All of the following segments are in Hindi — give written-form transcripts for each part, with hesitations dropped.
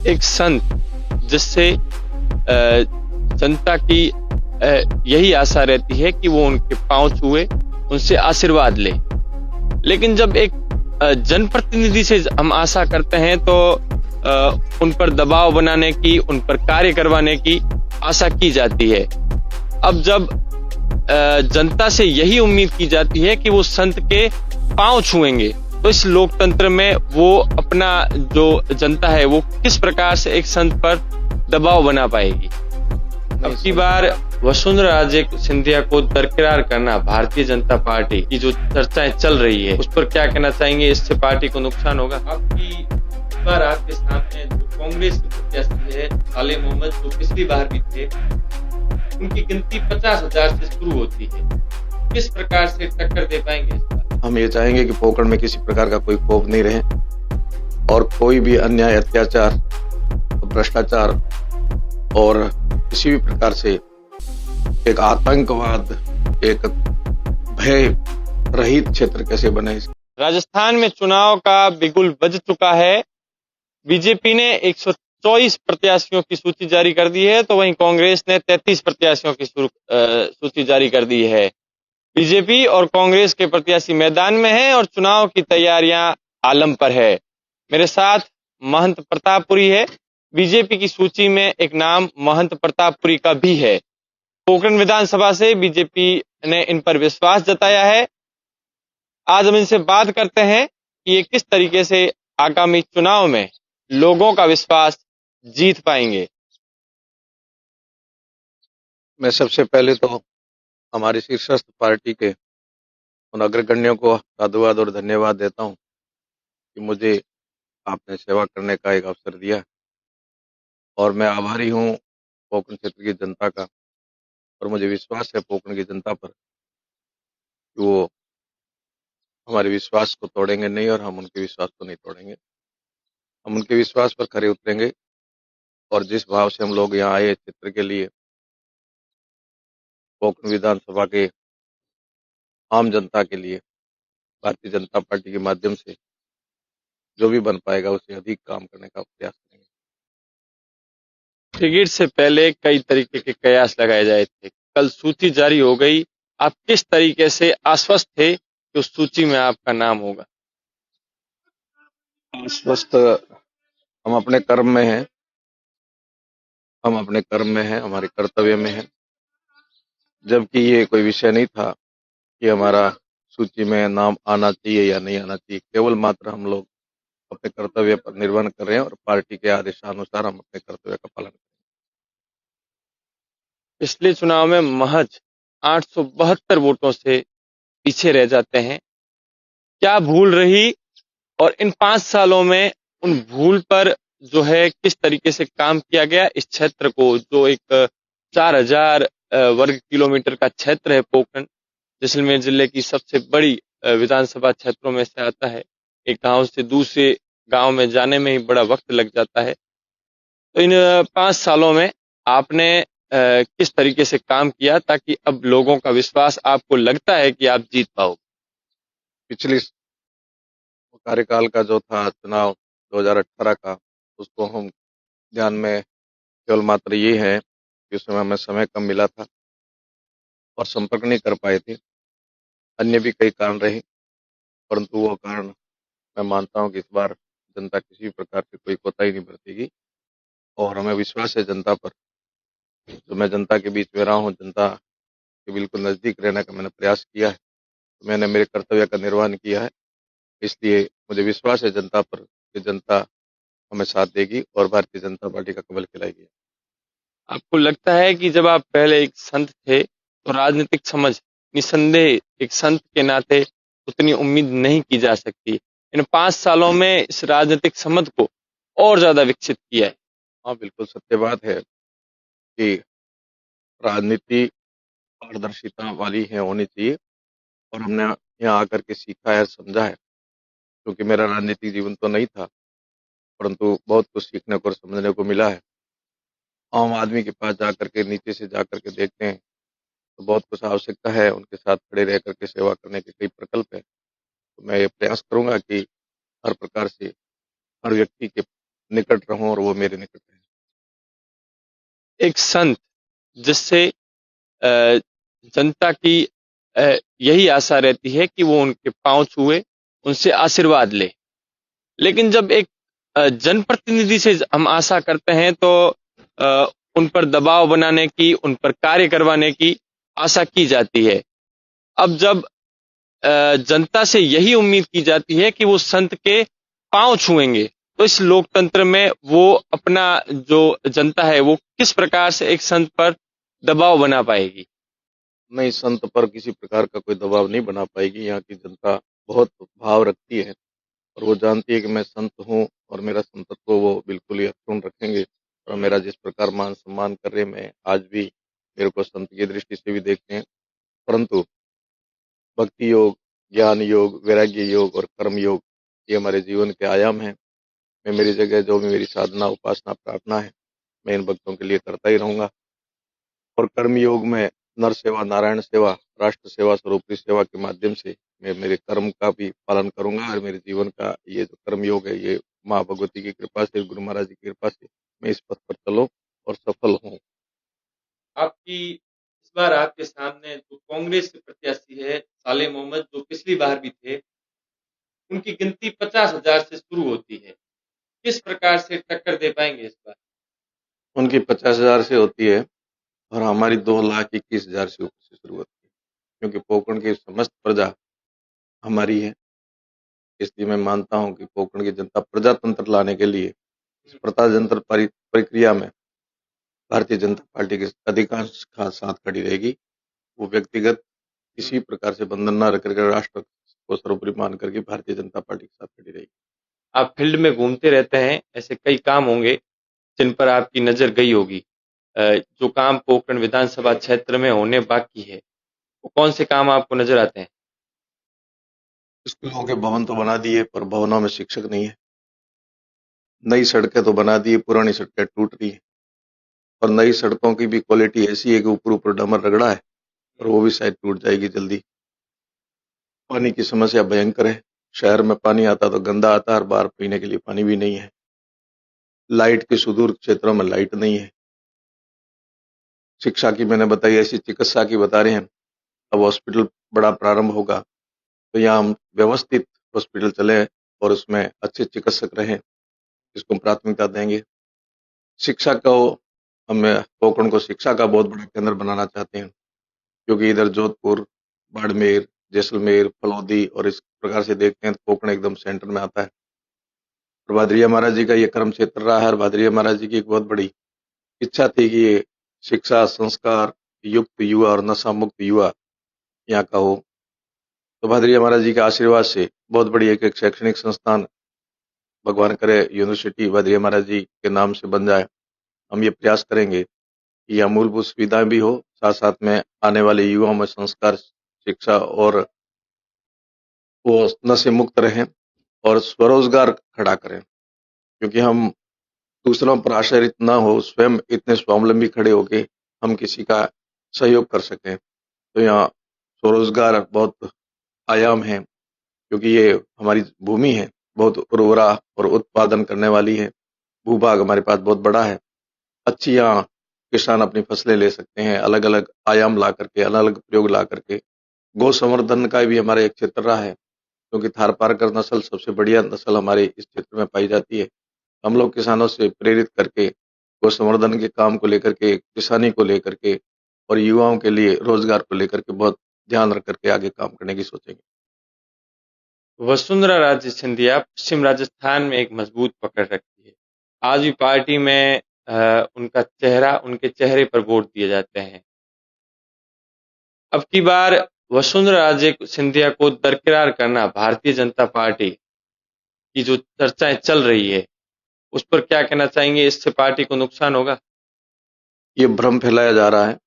एक संत जिससे जनता की यही आशा रहती है कि वो उनके पांव छुए, उनसे आशीर्वाद ले। लेकिन जब एक जनप्रतिनिधि से हम आशा करते हैं तो उन पर दबाव बनाने की, उन पर कार्य करवाने की आशा की जाती है। अब जब जनता से यही उम्मीद की जाती है कि वो संत के पांव छुएंगे, तो इस लोकतंत्र में वो अपना जो जनता है वो किस प्रकार से एक संत पर दबाव बना पाएगी। अब की बार वसुंधरा राजे सिंधिया को दरकिरार करना भारतीय जनता पार्टी की जो चर्चाएं चल रही है, उस पर क्या कहना चाहेंगे? इससे पार्टी को नुकसान होगा? आपकी बार आपके सामने जो कांग्रेस के प्रत्याशी है आले मोहम्मद, जो पिछली बार भी थे, उनकी गिनती 50,000 से शुरू होती है। किस प्रकार से टक्कर दे पाएंगे इस बार? हम ये चाहेंगे कि पोखरण में किसी प्रकार का कोई खौफ नहीं रहे और कोई भी अन्याय, अत्याचार, भ्रष्टाचार और किसी भी प्रकार से एक आतंकवाद, एक भय रहित क्षेत्र कैसे बने। राजस्थान में चुनाव का बिगुल बज चुका है। बीजेपी ने 124 प्रत्याशियों की सूची जारी कर दी है, तो वहीं कांग्रेस ने 33 प्रत्याशियों की सूची जारी कर दी है। बीजेपी और कांग्रेस के प्रत्याशी मैदान में हैं और चुनाव की तैयारियां आलम पर है। मेरे साथ महंत प्रतापपुरी है। बीजेपी की सूची में एक नाम महंत प्रतापपुरी का भी है। पोखरण विधानसभा से बीजेपी ने इन पर विश्वास जताया है। आज हम इनसे बात करते हैं कि ये किस तरीके से आगामी चुनाव में लोगों का विश्वास जीत पाएंगे। मैं सबसे पहले तो हमारी शीर्षस्थ पार्टी के उन अग्रगण्यों को साधुवाद और धन्यवाद देता हूं कि मुझे आपने सेवा करने का एक अवसर दिया और मैं आभारी हूं पोखरण क्षेत्र की जनता का। और मुझे विश्वास है पोखरण की जनता पर कि वो हमारे विश्वास को तोड़ेंगे नहीं और हम उनके विश्वास को नहीं तोड़ेंगे। हम उनके विश्वास पर खरे उतरेंगे और जिस भाव से हम लोग यहाँ आए क्षेत्र के लिए, पोखरण विधानसभा के आम जनता के लिए भारतीय जनता पार्टी के माध्यम से जो भी बन पाएगा उससे अधिक काम करने का प्रयास करेंगे। टिकट से पहले कई तरीके के कयास लगाए जाए थे। कल सूची जारी हो गई। आप किस तरीके से आश्वस्त थे कि उस सूची में आपका नाम होगा? आश्वस्त हम अपने कर्म में हैं, हम अपने कर्म में हैं, हमारे कर्तव्य में हैं। जबकि ये कोई विषय नहीं था कि हमारा सूची में नाम आना चाहिए या नहीं आना चाहिए। केवल मात्र हम लोग अपने कर्तव्य पर निर्वहन कर रहे हैं और पार्टी के आदेशानुसार हम अपने कर्तव्य का पालन कर रहे पिछले चुनाव में महज 872 वोटों से पीछे रह जाते हैं। क्या भूल रही और इन 5 सालों में उन भूल पर जो है किस तरीके से काम किया गया? इस क्षेत्र को जो एक 4000 वर्ग किलोमीटर का क्षेत्र है पोखरण, जैसलमेर जिले की सबसे बड़ी विधानसभा क्षेत्रों में से आता है। एक गांव से दूसरे गांव में जाने में ही बड़ा वक्त लग जाता है। तो इन 5 सालों में आपने किस तरीके से काम किया ताकि अब लोगों का विश्वास आपको लगता है कि आप जीत पाओ? पिछले कार्यकाल का जो था चुनाव 2018 का, उसको हम ध्यान में केवल मात्र ये है कि उस समय हमें समय कम मिला था और संपर्क नहीं कर पाए थे। अन्य भी कई कारण रहे, परंतु वो कारण मैं मानता हूँ कि इस बार जनता किसी भी प्रकार से कोई कोताही नहीं बरतेगी और हमें विश्वास है जनता पर। जो मैं जनता के बीच में रहा हूँ, जनता के बिल्कुल नजदीक रहने का मैंने प्रयास किया है, तो मैंने मेरे कर्तव्य का निर्वहन किया है। इसलिए मुझे विश्वास है जनता पर कि जनता हमें साथ देगी और भारतीय जनता पार्टी का कमल खिलाएगी। आपको लगता है कि जब आप पहले एक संत थे तो राजनीतिक समझ निसंदेह एक संत के नाते उतनी उम्मीद नहीं की जा सकती। इन 5 सालों में इस राजनीतिक समझ को और ज्यादा विकसित किया है। हाँ, बिल्कुल सत्य बात है कि राजनीति पारदर्शिता वाली है, होनी चाहिए और हमने यहाँ आकर के सीखा है, समझा है। क्योंकि मेरा राजनीतिक जीवन तो नहीं था, परंतु बहुत कुछ सीखने को और समझने को मिला है। आम आदमी के पास जाकर के, नीचे से जाकर के देखते हैं तो बहुत कुछ आवश्यकता है, उनके साथ खड़े रह करके सेवा करने के कई प्रकल्प है। तो मैं ये प्रयास करूंगा कि हर प्रकार से हर व्यक्ति के निकट रहूं और वो मेरे निकट रहें। एक संत जिससे जनता की यही आशा रहती है कि वो उनके पांव छुए, उनसे आशीर्वाद ले। लेकिन जब एक जनप्रतिनिधि से हम आशा करते हैं तो अ, उन पर दबाव बनाने की, उन पर कार्य करवाने की आशा की जाती है। अब जब जनता से यही उम्मीद की जाती है कि वो संत के पांव छुएंगे, तो इस लोकतंत्र में वो अपना जो जनता है वो किस प्रकार से एक संत पर दबाव बना पाएगी? नहीं, संत पर किसी प्रकार का कोई दबाव नहीं बना पाएगी। यहाँ की जनता बहुत भाव रखती है और वो जानती है कि मैं संत हूँ और मेरा संतत्व वो बिल्कुल ही अक्षुण्ण रखेंगे और मेरा जिस प्रकार मान सम्मान कर रहे हैं, मैं आज भी मेरे को संत की दृष्टि से भी देखते हैं। परंतु भक्ति योग, ज्ञान योग, वैराग्य योग और कर्म योग ये हमारे जीवन के आयाम हैं। मैं मेरी जगह जो भी मेरी साधना, उपासना, प्रार्थना है, मैं इन भक्तों के लिए करता ही रहूंगा। और कर्म योग में नर सेवा, नारायण सेवा, राष्ट्र सेवा, सर्वोपरि सेवा के माध्यम से मैं मेरे कर्म का भी पालन करूंगा और मेरे जीवन का ये जो कर्म योग है, ये माँ भगवती की कृपा से, गुरु महाराज की कृपा से मैं इस पथ पर चलूं और सफल हूँ। आपकी इस बार आपके सामने जो कांग्रेस के प्रत्याशी है साले मोहम्मद, जो पिछली बार भी थे, उनकी गिनती 50,000 से शुरू होती है। किस प्रकार से टक्कर दे पाएंगे इस बार? उनकी 50,000 से होती है और हमारी 2,21,000 से ऊपर से शुरू होती है, क्योंकि पोकरण की समस्त प्रजा हमारी है। इसलिए मैं मानता हूँ कि पोकरण की जनता प्रजातंत्र लाने के लिए इस प्रजातंत्र प्रक्रिया में भारतीय जनता पार्टी के अधिकांश का साथ खड़ी रहेगी। वो व्यक्तिगत किसी प्रकार से बंधन न रख करके राष्ट्र को सर्वोपरि मान करके भारतीय जनता पार्टी के साथ खड़ी रहेगी। आप फील्ड में घूमते रहते हैं, ऐसे कई काम होंगे जिन पर आपकी नजर गई होगी। जो काम पोकरण विधानसभा क्षेत्र में होने बाकी है, वो कौन से काम आपको नजर आते हैं? स्कूलों के भवन तो बना दिए पर भवनों में शिक्षक नहीं है। नई सड़कें तो बना दी, पुरानी सड़कें टूट रही है और नई सड़कों की भी क्वालिटी ऐसी है कि ऊपर ऊपर डामर रगड़ा है और वो भी शायद टूट जाएगी जल्दी। पानी की समस्या भयंकर है। शहर में पानी आता तो गंदा आता है और बाहर पीने के लिए पानी भी नहीं है। लाइट के सुदूर क्षेत्रों में लाइट नहीं है। शिक्षा की मैंने बताई, ऐसी चिकित्सा की बता रहे हैं। अब हॉस्पिटल बड़ा प्रारंभ होगा तो यहाँ हम व्यवस्थित हॉस्पिटल चले और उसमें अच्छे चिकित्सक रहें, इसको प्राथमिकता देंगे। शिक्षा को हम पोकरण को शिक्षा का बहुत बड़ा केंद्र बनाना चाहते हैं, क्योंकि इधर जोधपुर, बाड़मेर, जैसलमेर, फलौदी और इस प्रकार से देखते हैं तो पोकरण एकदम सेंटर में आता है। और भादरिया महाराज जी का ये कर्म क्षेत्र रहा है और भादरिया महाराज जी की एक बहुत बड़ी इच्छा थी कि ये शिक्षा, संस्कार युक्त युवा और नशा मुक्त युवा यहाँ का हो। तो भादरिया महाराज जी के आशीर्वाद से बहुत बड़ी एक शैक्षणिक संस्थान, भगवान करे यूनिवर्सिटी भादरिया महाराज जी के नाम से बन जाए। हम ये प्रयास करेंगे कि यहाँ मूलभूत सुविधाएं भी हो, साथ साथ में आने वाले युवाओं में संस्कार, शिक्षा और वो नशे मुक्त रहें और स्वरोजगार खड़ा करें, क्योंकि हम दूसरों पर आश्रित न हो, स्वयं इतने स्वावलंबी खड़े होके हम किसी का सहयोग कर सकें। तो यहाँ स्वरोजगार बहुत आयाम है, क्योंकि ये हमारी भूमि है, बहुत उर्वरा और उत्पादन करने वाली है। भूभाग हमारे पास बहुत बड़ा है। अच्छी यहाँ किसान अपनी फसलें ले सकते हैं, अलग अलग आयाम ला करके, अलग अलग प्रयोग ला करके। गौ संवर्धन का भी हमारा एक क्षेत्र रहा है, क्योंकि थारपारकर नस्ल सबसे बढ़िया नस्ल हमारे इस क्षेत्र में पाई जाती है। हम लोग किसानों से प्रेरित करके गौ संवर्धन के काम को लेकर के, किसानी को लेकर के और युवाओं के लिए रोजगार को लेकर के बहुत ध्यान रख करके आगे काम करने की सोचेंगे। वसुंधरा राजे सिंधिया पश्चिम राजस्थान में एक मजबूत पकड़ रखती है। आज भी पार्टी में उनके चेहरे पर वोट दिए जाते हैं। अब की बार वसुंधरा राजे सिंधिया को दरकिरार करना, भारतीय जनता पार्टी की जो चर्चाएं चल रही है, उस पर क्या कहना चाहेंगे? इससे पार्टी को नुकसान होगा? ये भ्रम फैलाया जा रहा है,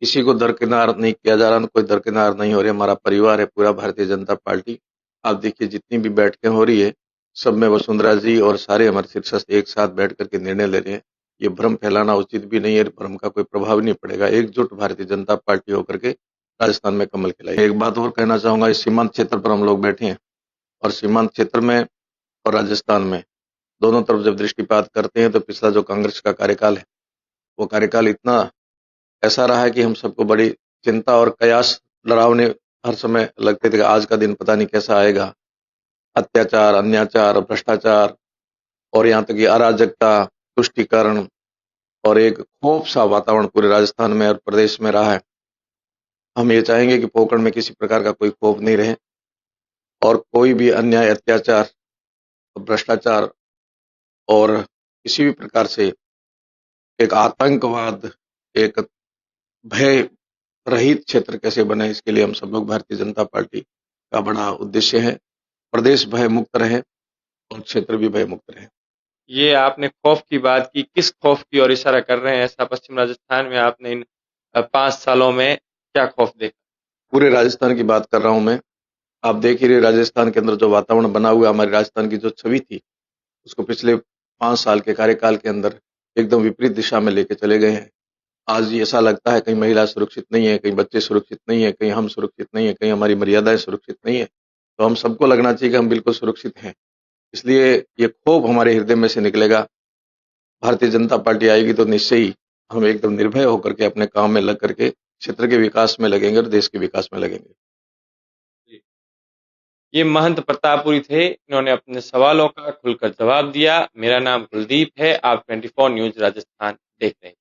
किसी को दरकिनार नहीं किया जा रहा, कोई दरकिनार नहीं हो रही। हमारा परिवार है पूरा भारतीय जनता पार्टी। आप देखिए जितनी भी बैठकें हो रही है, सब में वसुंधरा जी और सारे हमारे शीर्षस्थ एक साथ बैठ करके निर्णय ले रहे हैं। ये भ्रम फैलाना उचित भी नहीं है, भ्रम का कोई प्रभाव नहीं पड़ेगा। एकजुट भारतीय जनता पार्टी होकर के राजस्थान में कमल खिलाई। एक बात और कहना चाहूंगा, इस सीमांत क्षेत्र पर हम लोग बैठे हैं और सीमांत क्षेत्र में और राजस्थान में दोनों तरफ जब दृष्टिपात करते हैं तो पिछला जो कांग्रेस का कार्यकाल है, वो कार्यकाल इतना ऐसा रहा है कि हम सबको बड़ी चिंता और कयास डरावने हर समय लगते थे कि आज का दिन पता नहीं कैसा आएगा। अत्याचार, अन्याचार, भ्रष्टाचार और यहाँ तक कि अराजकता, तुष्टीकरण और एक खौफ सा वातावरण पूरे राजस्थान में और प्रदेश में रहा है। हम ये चाहेंगे कि पोखरण में किसी प्रकार का कोई खौफ नहीं रहे और कोई भी अन्याय, अत्याचार, भ्रष्टाचार और किसी भी प्रकार से एक आतंकवाद, एक भय रहित क्षेत्र कैसे बने, इसके लिए हम सब लोग भारतीय जनता पार्टी का बड़ा उद्देश्य है। प्रदेश भय मुक्त रहे और क्षेत्र भी भय मुक्त रहे। ये आपने खौफ की बात की, किस खौफ की ओर इशारा कर रहे हैं? ऐसा पश्चिम राजस्थान में आपने इन 5 सालों में क्या खौफ देखा? पूरे राजस्थान की बात कर रहा हूं मैं। आप देख ही रहे राजस्थान के अंदर जो वातावरण बना हुआ, हमारी राजस्थान की जो छवि थी, उसको पिछले 5 साल के कार्यकाल के अंदर एकदम विपरीत दिशा में लेके चले गए हैं। आज ऐसा लगता है कहीं महिला सुरक्षित नहीं है, कहीं बच्चे सुरक्षित नहीं है, कहीं हम सुरक्षित नहीं है, कहीं हमारी मर्यादाएं सुरक्षित नहीं है। तो हम सबको लगना चाहिए कि हम बिल्कुल सुरक्षित हैं। इसलिए ये क्षोभ हमारे हृदय में से निकलेगा। भारतीय जनता पार्टी आएगी तो निश्चय ही हम एकदम निर्भय होकर के अपने काम में लग करके क्षेत्र के विकास में लगेंगे और देश के विकास में लगेंगे। ये महंत प्रतापपुरी थे, इन्होंने अपने सवालों का खुलकर जवाब दिया। मेरा नाम कुलदीप है, आप 24 न्यूज राजस्थान देख रहे हैं।